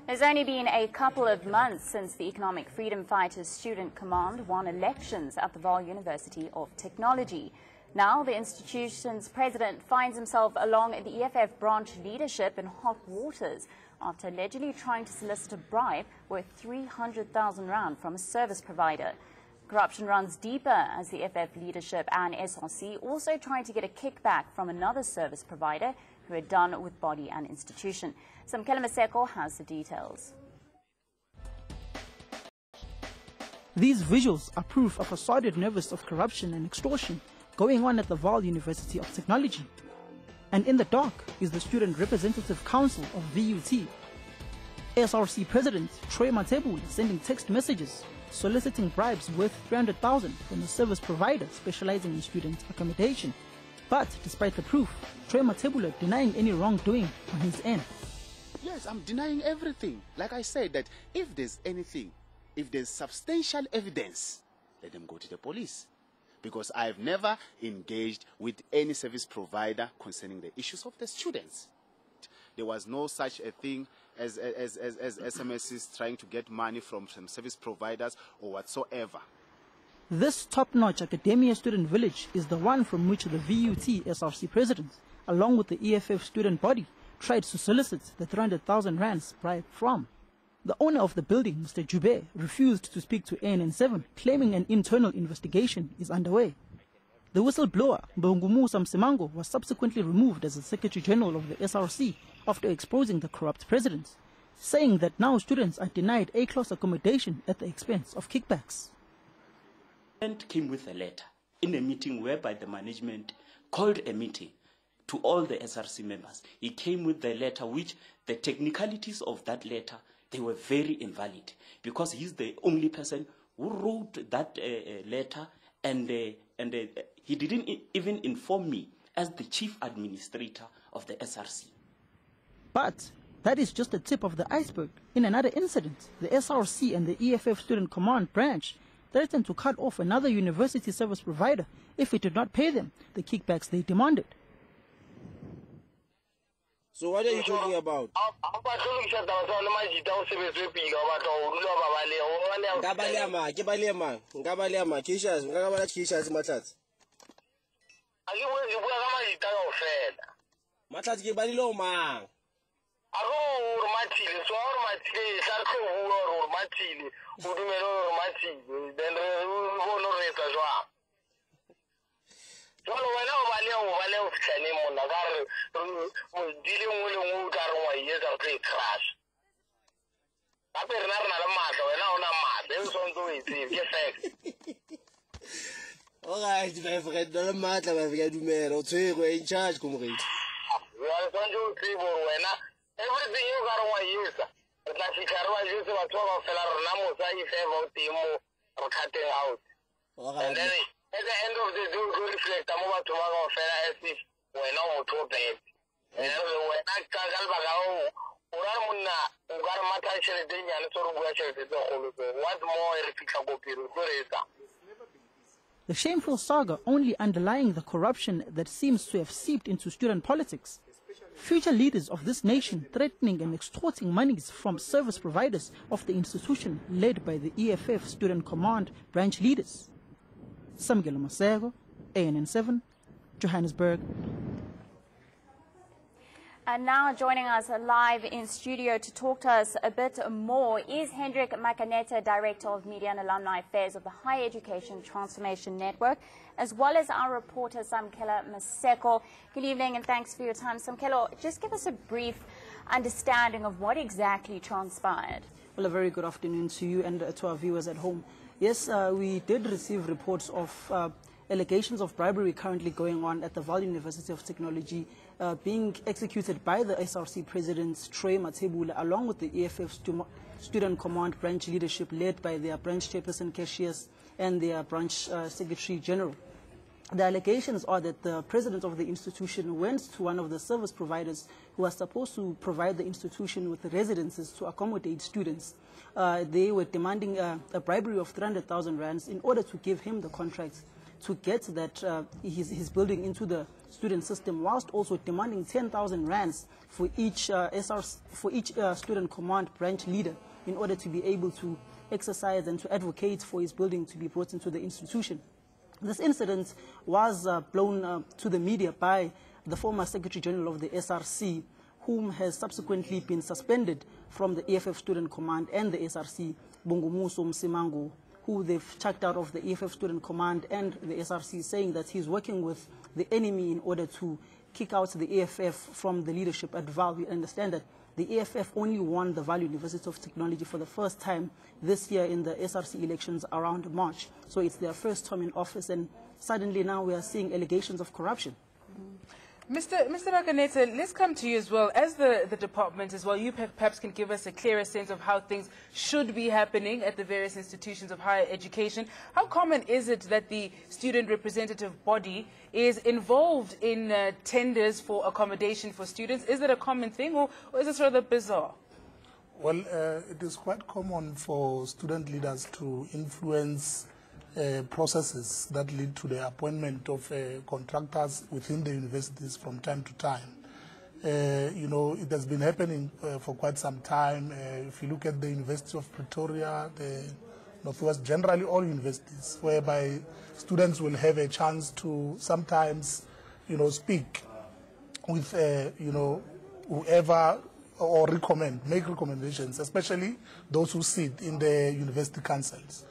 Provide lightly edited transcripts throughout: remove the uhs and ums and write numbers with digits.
There's only been a couple of months since the Economic Freedom Fighters Student Command won elections at the Vaal University of Technology. Now the institution's president finds himself along the EFF branch leadership in hot waters after allegedly trying to solicit a bribe worth 300,000 rand from a service provider. Corruption runs deeper as the EFF leadership and SRC also tried to get a kickback from another service provider who had done with body and institution. Hendrick Makaneta has the details. These visuals are proof of a sordid network of corruption and extortion going on at the Vaal University of Technology. And in the dock is the Student Representative Council of VUT. SRC President Troy Matebula sending text messages soliciting bribes worth 300,000 from a service provider specializing in student accommodation. But despite the proof, Troy Matebula denying any wrongdoing on his end. Yes, I'm denying everything. Like I said, that if there's anything, if there's substantial evidence, let them go to the police. Because I've never engaged with any service provider concerning the issues of the students. There was no such a thing as SMSs trying to get money from some service providers or whatsoever. This top-notch academia student village is the one from which the VUT SRC president, along with the EFF student body, tried to solicit the 300,000 rands bribe from. The owner of the building, Mr. Jube, refused to speak to ANN7, claiming an internal investigation is underway. The whistleblower, Mbongumusa Msimango, was subsequently removed as the Secretary General of the SRC after exposing the corrupt president, saying that now students are denied A-class accommodation at the expense of kickbacks. Came with a letter in a meeting whereby the management called a meeting to all the SRC members. He came with the letter, which the technicalities of that letter, they were very invalid because he's the only person who wrote that letter, and he didn't even inform me as the chief administrator of the SRC. But that is just the tip of the iceberg. In another incident, the SRC and the EFF Student Command branch threatened to cut off another university service provider if it did not pay them the kickbacks they demanded. So what are you talking about? All right, my friend, don't matter if you do me, or two in charge, comrade. Everything you got on use. But like you can use a 12 of Felarnamo, I favor Timo or cutting out. And then at the end of the day, go reflect. I'm over to one of Fela as if we're not to pay. And when I can't help out, Uramuna, Ugaramata, and sort of what more irrefutable period? The shameful saga only underlying the corruption that seems to have seeped into student politics. Future leaders of this nation threatening and extorting monies from service providers of the institution led by the EFF Student Command branch leaders. Hendrick Makaneta, ANN7, Johannesburg. And now joining us live in studio to talk to us a bit more is Hendrick Makaneta, Director of Media and Alumni Affairs of the Higher Education Transformation Network, as well as our reporter, Hendrick Makaneta. Good evening and thanks for your time. Hendrick, just give us a brief understanding of what exactly transpired. Well, a very good afternoon to you and to our viewers at home. Yes, we did receive reports of allegations of bribery currently going on at the Vaal University of Technology, being executed by the SRC President Troy Matebula along with the EFF Student Command branch leadership led by their branch chairperson Cashiers and their branch Secretary General. The allegations are that the president of the institution went to one of the service providers who are supposed to provide the institution with residences to accommodate students. They were demanding a bribery of 300,000 rands in order to give him the contract to get that his building into the student system, whilst also demanding 10,000 rands for each student command branch leader in order to be able to exercise and to advocate for his building to be brought into the institution. This incident was blown to the media by the former Secretary General of the SRC, whom has subsequently been suspended from the EFF Student Command and the SRC, Bongumuso Msimango, who they've chucked out of the EFF Student Command and the SRC, saying that he's working with the enemy in order to kick out the EFF from the leadership at VAL. We understand that the EFF only won the VAL University of Technology for the first time this year in the SRC elections around March. So it's their first term in office, and suddenly now we are seeing allegations of corruption. Mr. Makaneta, let's come to you as well. As the department as well, you perhaps can give us a clearer sense of how things should be happening at the various institutions of higher education. How common is it that the student representative body is involved in tenders for accommodation for students? Is it a common thing, or is this rather bizarre? Well, it is quite common for student leaders to influence processes that lead to the appointment of contractors within the universities from time to time. You know, it has been happening for quite some time. If you look at the University of Pretoria, the Northwest, generally all universities, whereby students will have a chance to sometimes, you know, speak with, you know, whoever, or make recommendations, especially those who sit in the university councils.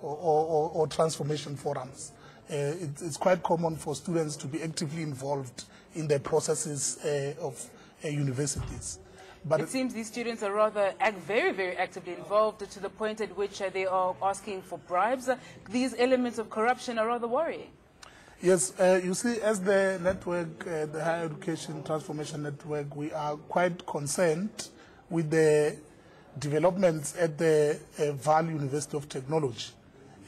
Or transformation forums. It's quite common for students to be actively involved in the processes of universities. But it seems these students are rather very, very actively involved, to the point at which they are asking for bribes. These elements of corruption are rather worrying. Yes, you see, as the network, the Higher Education Transformation Network, we are quite concerned with the developments at the VAL University of Technology.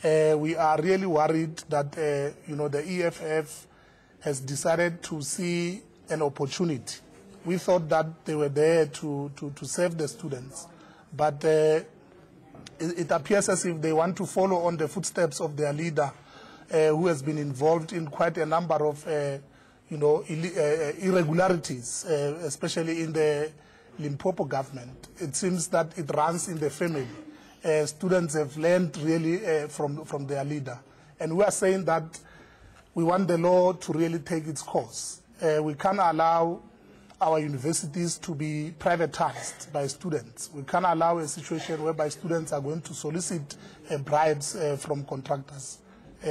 We are really worried that you know, the EFF has decided to see an opportunity. We thought that they were there to serve the students, but it appears as if they want to follow on the footsteps of their leader, who has been involved in quite a number of you know, irregularities, especially in the Limpopo government. It seems that it runs in the family. Students have learned really from their leader. And we are saying that we want the law to really take its course. We can't allow our universities to be privatized by students. We can't allow a situation whereby students are going to solicit bribes from contractors.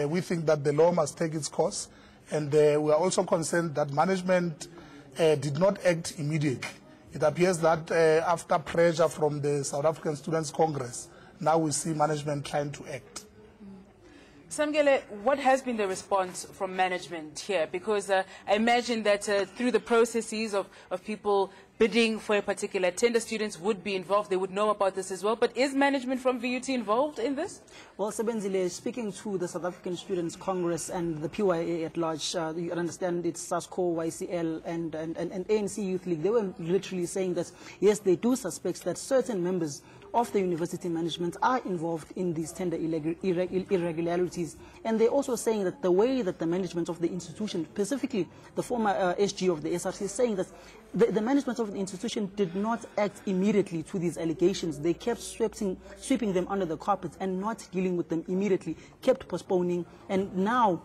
We think that the law must take its course, and we are also concerned that management did not act immediately. It appears that after pressure from the South African Students' Congress, now we see management trying to act. Samgele, what has been the response from management here? Because I imagine that through the processes of people bidding for a particular tender, students would be involved. They would know about this as well. But is management from VUT involved in this? Well, Sebenzile, speaking to the South African Students' Congress and the PYA at large, you understand it's SASCO, YCL, and ANC Youth League, they were literally saying that, yes, they do suspect that certain members of the university management are involved in these tender irregularities. And they're also saying that the way that the management of the institution, specifically the former SG of the SRC, is saying that the management of the institution did not act immediately to these allegations. They kept sweeping them under the carpet and not dealing with them immediately, kept postponing. And now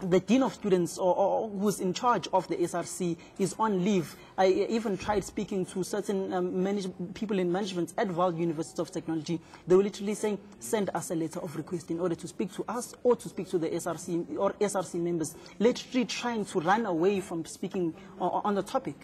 the Dean of Students, or who's in charge of the SRC, is on leave. I even tried speaking to certain people in management at VAL University of Technology. They were literally saying, send us a letter of request in order to speak to us or to speak to the SRC or SRC members, literally trying to run away from speaking on the topic.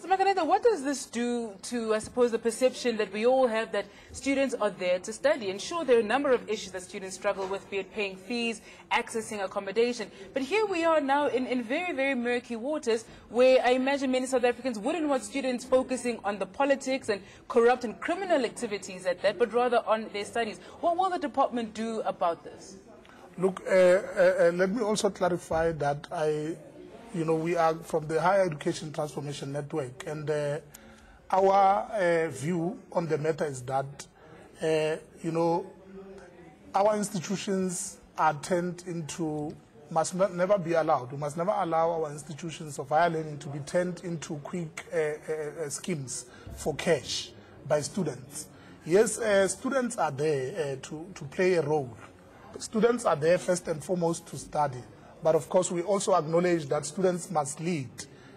Mr. Makaneta, what does this do to, I suppose, the perception that we all have that students are there to study? And sure, there are a number of issues that students struggle with, be it paying fees, accessing accommodation. But here we are now in very, very murky waters where I imagine many South Africans wouldn't want students focusing on the politics and corrupt and criminal activities at that, but rather on their studies. What will the department do about this? Look, let me also clarify that we are from the Higher Education Transformation Network, and our view on the matter is that, our institutions are turned into, never be allowed. We must never allow our institutions of higher learning to be turned into quick schemes for cash by students. Yes, students are there to play a role. Students are there first and foremost to study. But of course, we also acknowledge that students must lead.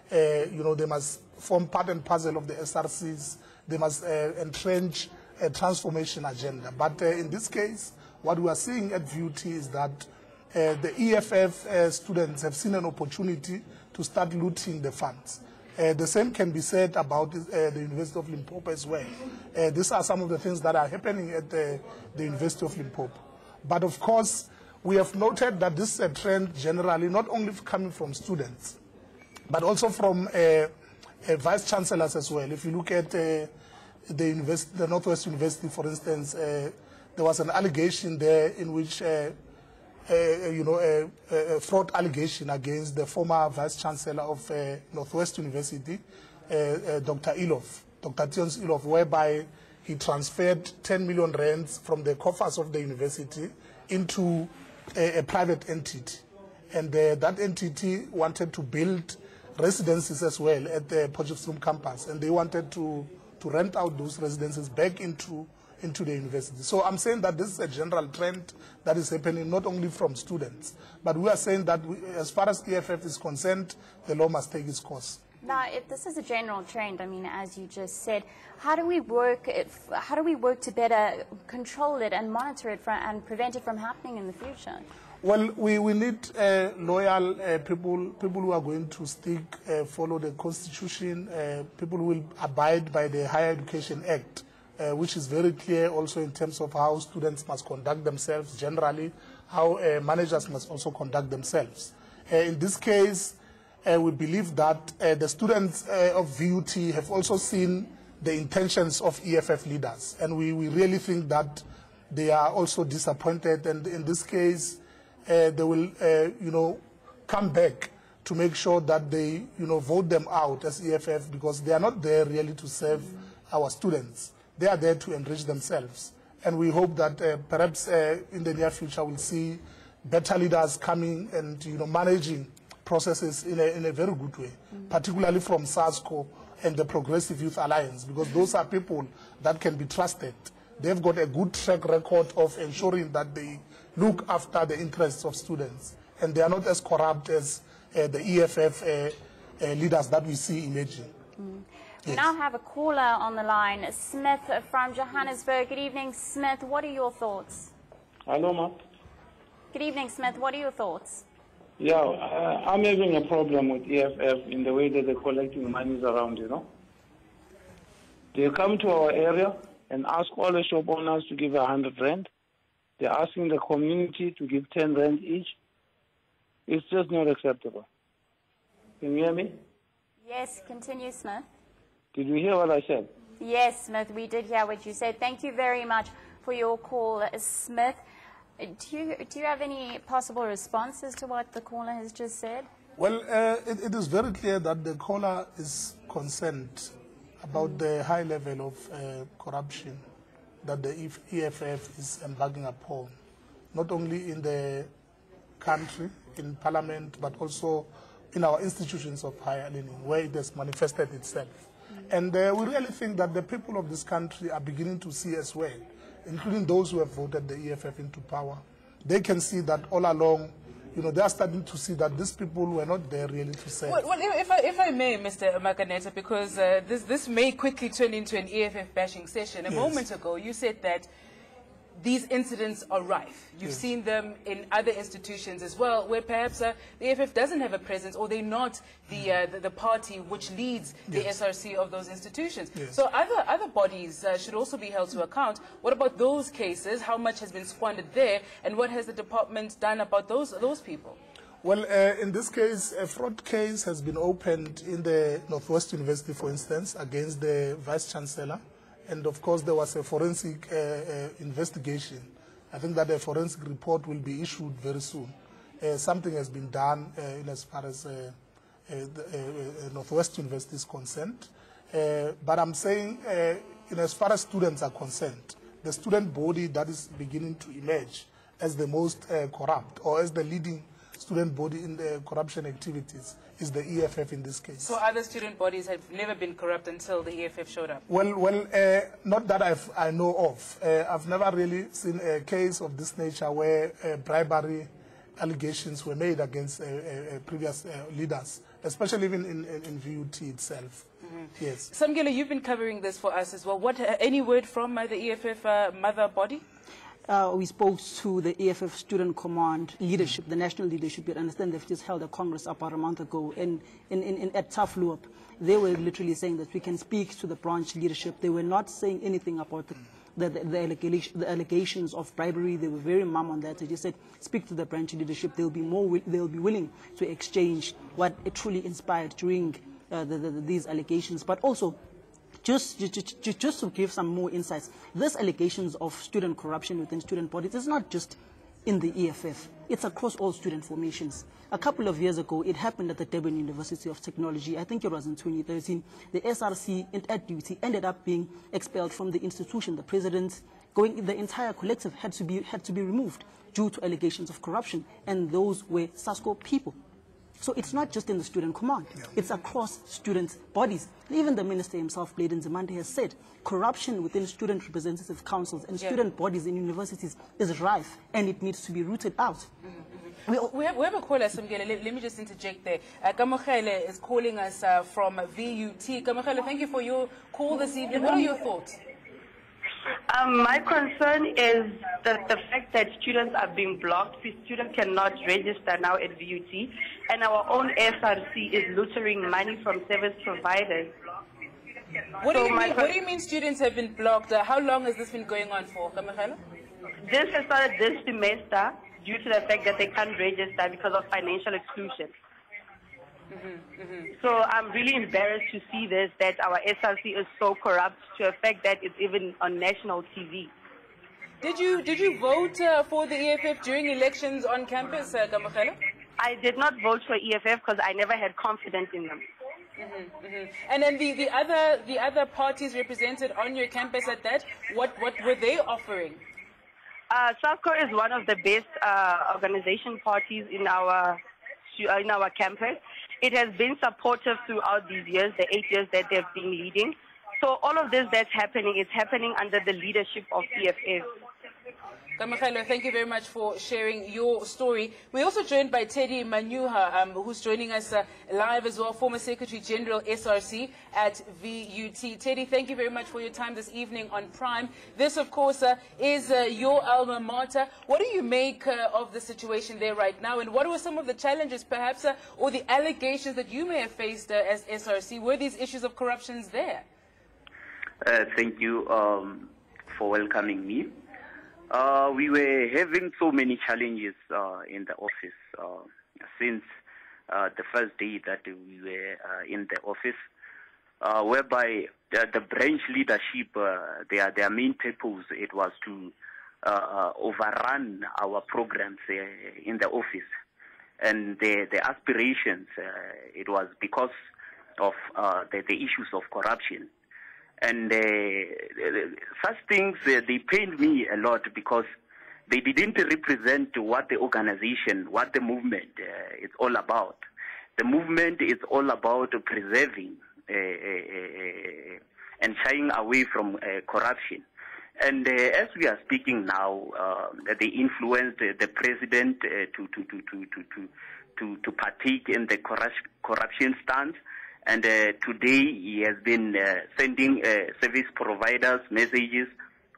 They must form part and parcel of the SRCs. They must entrench a transformation agenda. But in this case, what we are seeing at VUT is that the EFF students have seen an opportunity to start looting the funds. The same can be said about the University of Limpopo as well. These are some of the things that are happening at the University of Limpopo. But of course, we have noted that this is a trend generally, not only coming from students, but also from vice chancellors as well. If you look at the Northwest University, for instance, there was an allegation there in which a fraud allegation against the former vice chancellor of Northwest University, Dr. Tions Ilov, whereby he transferred 10 million rands from the coffers of the university into a private entity. And that entity wanted to build residences as well at the Potchefstroom campus, and they wanted to rent out those residences back into the university. So I'm saying that this is a general trend that is happening not only from students, but we are saying that as far as EFF is concerned, the law must take its course. Now, if this is a general trend, I mean, as you just said, how do we work to better control it and monitor it and prevent it from happening in the future? Well, we need loyal people who are going to follow the Constitution, people who will abide by the Higher Education Act, which is very clear also in terms of how students must conduct themselves generally, how managers must also conduct themselves. In this case, we believe that the students of VUT have also seen the intentions of EFF leaders, and we really think that they are also disappointed, and in this case, they will, come back to make sure that they, vote them out as EFF, because they are not there really to serve our students. They are there to enrich themselves. And we hope that perhaps in the near future we'll see better leaders coming and, managing processes in a very good way, particularly from SASCO and the Progressive Youth Alliance, because those are people that can be trusted. They've got a good track record of ensuring that they look after the interests of students, and they are not as corrupt as the EFF leaders that we see emerging. We now have a caller on the line, Smith from Johannesburg. Good evening, Smith. What are your thoughts? Hello, ma'am. Good evening, Smith. What are your thoughts? Yeah, I'm having a problem with EFF in the way that they're collecting monies around, They come to our area and ask all the shop owners to give 100 rand. They're asking the community to give 10 rand each. It's just not acceptable. Can you hear me? Yes, continue, Smith. Did you hear what I said? Yes, Smith, we did hear what you said. Thank you very much for your call, Smith. Do you have any possible responses to what the caller has just said? Well, it is very clear that the caller is concerned about the high level of corruption that the EFF is embarking upon, not only in the country, in parliament, but also in our institutions of higher learning, where it has manifested itself. And we really think that the people of this country are beginning to see as well, including those who have voted the EFF into power. They can see that all along, they are starting to see that these people were not there really to serve. Well, if I may, Mr. Makaneta, because this may quickly turn into an EFF bashing session. A moment ago, you said that these incidents are rife. You've seen them in other institutions as well, where perhaps the EFF doesn't have a presence, or they're not the party which leads the SRC of those institutions. So other bodies should also be held to account. What about those cases? How much has been squandered there, and what has the department done about those people? Well, in this case, a fraud case has been opened in the Northwest University, for instance, against the Vice-Chancellor. And of course, there was a forensic investigation. I think that a forensic report will be issued very soon. Something has been done in as far as Northwest University is concerned. But I'm saying, as far as students are concerned, the student body that is beginning to emerge as the most corrupt, or as the leading student body in the corruption activities, is the EFF in this case. So other student bodies have never been corrupt until the EFF showed up? Well, not that I know of. I've never really seen a case of this nature where bribery allegations were made against previous leaders, especially even in VUT itself. Mm-hmm. Yes. Samgela, you've been covering this for us as well. Any word from the EFF mother body? We spoke to the EFF Student Command leadership, the national leadership. You understand they've just held a congress about a month ago at Tafluop. They were literally saying that we can speak to the branch leadership. They were not saying anything about the allegations of bribery. They were very mum on that. They just said, speak to the branch leadership. They'll be willing to exchange what it truly inspired during these allegations, but also just to give some more insights, these allegations of student corruption within student bodies is not just in the EFF. It's across all student formations. A couple of years ago, it happened at the Durban University of Technology. I think it was in 2013. The SRC at duty ended up being expelled from the institution. The president, the entire collective had to be removed due to allegations of corruption, and those were SASCO people. So it's not just in the student command, it's across student bodies. Even the minister himself, Bladen Zemande, has said corruption within student representative councils and student bodies in universities is rife, and it needs to be rooted out. Mm-hmm. We have a caller, Samgela. Let me just interject there. Kamogele is calling us from VUT. Kamogele, thank you for your call this evening. What are your thoughts? My concern is the fact that students are being blocked. Students cannot register now at VUT, and our own SRC is lootering money from service providers. What do you mean students have been blocked? How long has this been going on for, Kamogelo? This has started this semester due to the fact that they can't register because of financial exclusion. So I'm really embarrassed to see this, that our SRC is so corrupt to the fact that it's even on national TV. Did you vote for the EFF during elections on campus, Kamogelo? I did not vote for EFF because I never had confidence in them. And then the other parties represented on your campus at that, what were they offering? SASCO is one of the best organization parties in our campus. It has been supportive throughout these years, the 8 years that they've been leading. So all of this that's happening is happening under the leadership of EFF. Kamogelo, thank you very much for sharing your story. We're also joined by Teddy Manyuha, who's joining us live as well, former Secretary General SRC at VUT. Teddy, thank you very much for your time this evening on Prime. This, of course, is your alma mater. What do you make of the situation there right now, and what were some of the challenges, perhaps, or the allegations that you may have faced as SRC? Were these issues of corruptions there? Thank you for welcoming me. We were having so many challenges in the office since the first day that we were in the office, whereby the branch leadership, their main purpose, it was to overrun our programs in the office. And the aspirations, it was because of the issues of corruption. And such things, they pained me a lot because they didn't represent what the organization, what the movement is all about. The movement is all about preserving and shying away from corruption. And as we are speaking now, they influenced the president to partake in the corruption stance. And today he has been sending service providers messages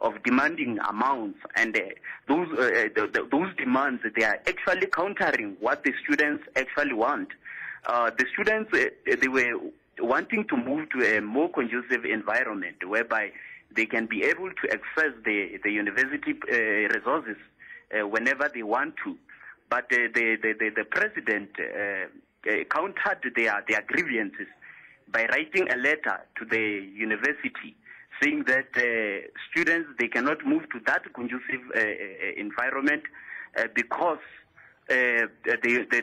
of demanding amounts, and those demands, they are actually countering what the students actually want. The students, they were wanting to move to a more conducive environment whereby they can be able to access the university resources whenever they want to. But the president countered their grievances by writing a letter to the university saying that students, they cannot move to that conducive environment because the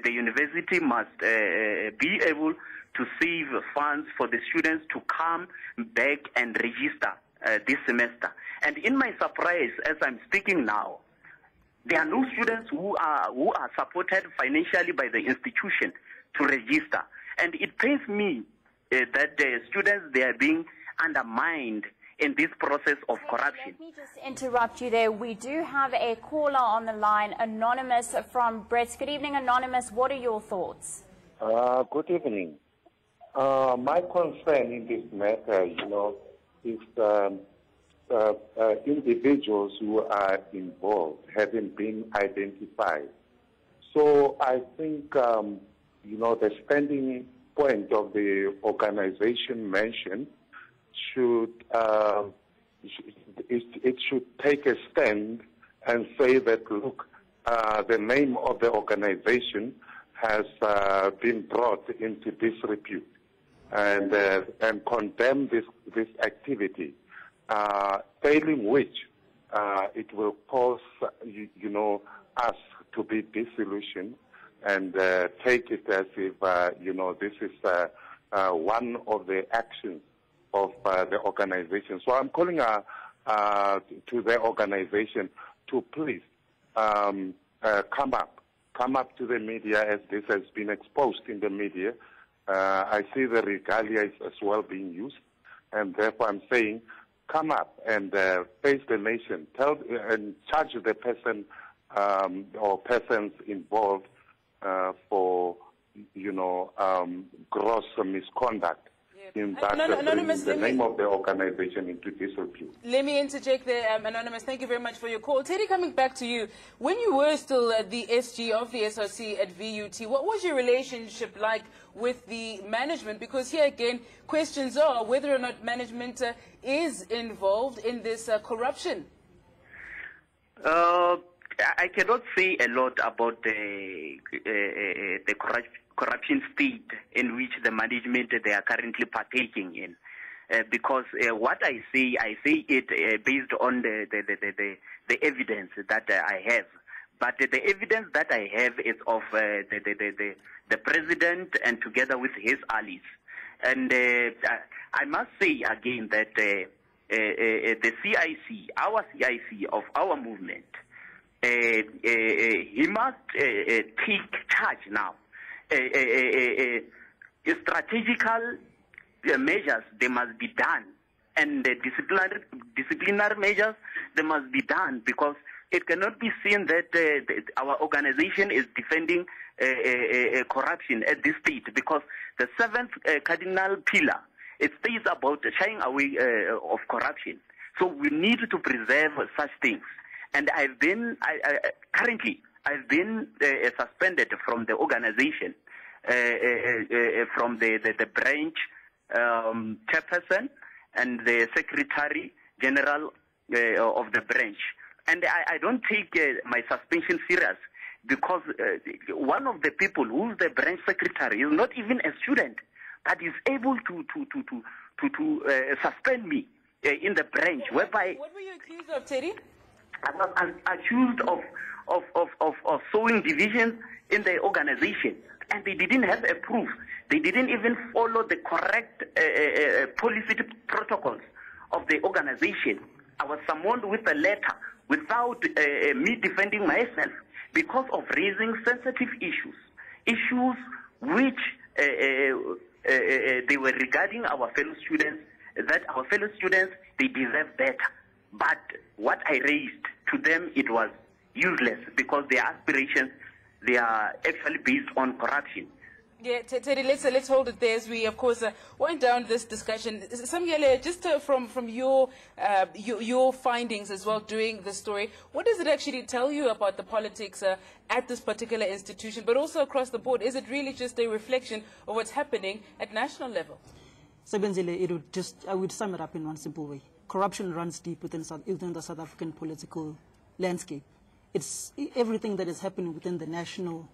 university must be able to save funds for the students to come back and register this semester. And in my surprise, as I'm speaking now, there are no students who are supported financially by the institution to register. And it pains me that the students, they are being undermined in this process of corruption. Let me just interrupt you there. We do have a caller on the line, Anonymous from Brits. Good evening, Anonymous. What are your thoughts? Good evening. My concern in this matter, is individuals who are involved having been identified. So I think, the standing point of the organization mentioned it should take a stand and say that, look, the name of the organization has been brought into disrepute and condemn this activity, failing which it will cause, us to be disillusioned and take it as if, this is one of the actions of the organization. So I'm calling to the organization to please come up to the media, as this has been exposed in the media. I see the regalia is as well being used, and therefore I'm saying come up and face the nation, and charge the person or persons involved for gross misconduct in that bringing the name of the organization into disrepute. Let me interject there, Anonymous. Thank you very much for your call. Teddy, coming back to you, when you were still the SG of the SRC at VUT, what was your relationship like with the management? Because here again, questions are whether or not management is involved in this corruption. I cannot say a lot about the corruption state in which the management they are currently partaking in, because what I say it based on the evidence that I have. But the evidence that I have is of the president and together with his allies. And I must say again that the CIC, our CIC of our movement, he must take charge now. Strategical measures, they must be done, and disciplinary measures, they must be done, because it cannot be seen that our organization is defending corruption at this stage, because the seventh cardinal pillar, it states about shying away of corruption. So we need to preserve such things. And currently I've been suspended from the organization, from the branch chairperson and the secretary general of the branch. And I don't take my suspension serious, because one of the people who's the branch secretary is not even a student, but is able to suspend me in the branch, whereby... What were you accused of, Teddy? I was accused of sowing divisions in the organization, and they didn't have a proof. They didn't even follow the correct policy protocols of the organization. I was summoned with a letter without me defending myself because of raising sensitive issues which they were regarding our fellow students, that our fellow students, they deserve better. But what I raised to them, it was useless, because their aspirations, they are actually based on corruption. Yeah, Teddy, let's hold it there as we, of course, wind down this discussion. Samyele, just from your findings as well during the story, what does it actually tell you about the politics at this particular institution, but also across the board? Is it really just a reflection of what's happening at national level? Sebenzile, I would sum it up in one simple way. Corruption runs deep within the South African political landscape. It's everything that is happening within the national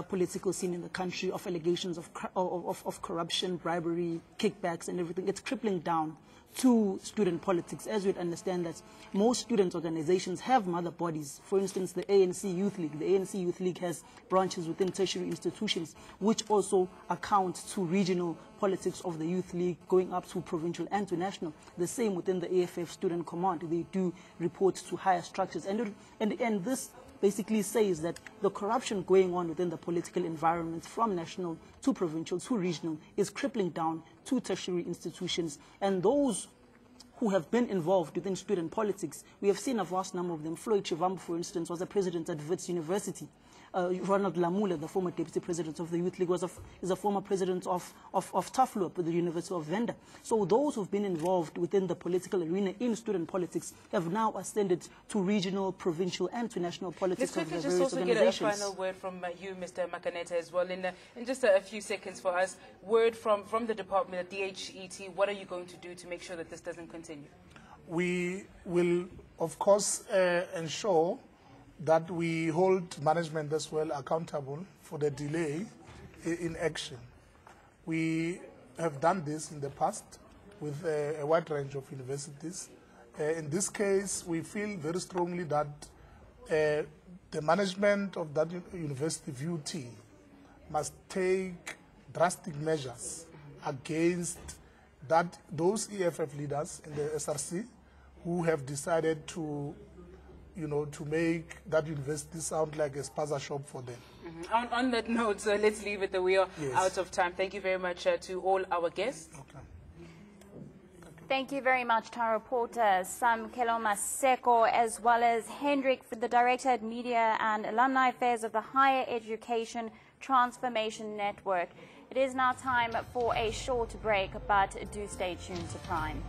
political scene in the country, of allegations of corruption, bribery, kickbacks and everything. It's crippling down to student politics, as you'd understand that most student organizations have mother bodies. For instance, the ANC Youth League. The ANC Youth League has branches within tertiary institutions, which also account to regional politics of the Youth League, going up to provincial and to national. The same within the AFF Student Command. They do report to higher structures. And this basically says that the corruption going on within the political environment from national to provincial to regional is crippling down to tertiary institutions. And those who have been involved within student politics, we have seen a vast number of them. Floyd Chivambu, for instance, was a president at Wits University. Ronald Lamula, the former deputy president of the Youth League, is a former president of Tafloop at the University of Venda. So those who've been involved within the political arena in student politics have now ascended to regional, provincial, and to national politics of the various organizations. Let's quickly just also get a final word from you, Mr. Makaneta, as well. In just a few seconds for us, word from the department, the DHET, what are you going to do to make sure that this doesn't continue? We will, of course, ensure that we hold management as well accountable for the delay in action. We have done this in the past with a wide range of universities. In this case, we feel very strongly that the management of that university VUT must take drastic measures against those EFF leaders in the SRC who have decided to make that university sound like a spaza shop for them. Mm-hmm. On that note, so let's leave it that we are out of time. Thank you very much to all our guests. Okay. Thank you very much to our reporter, Samkelo Maseko, as well as Hendrick, the Director at Media and Alumni Affairs of the Higher Education Transformation Network. It is now time for a short break, but do stay tuned to Prime.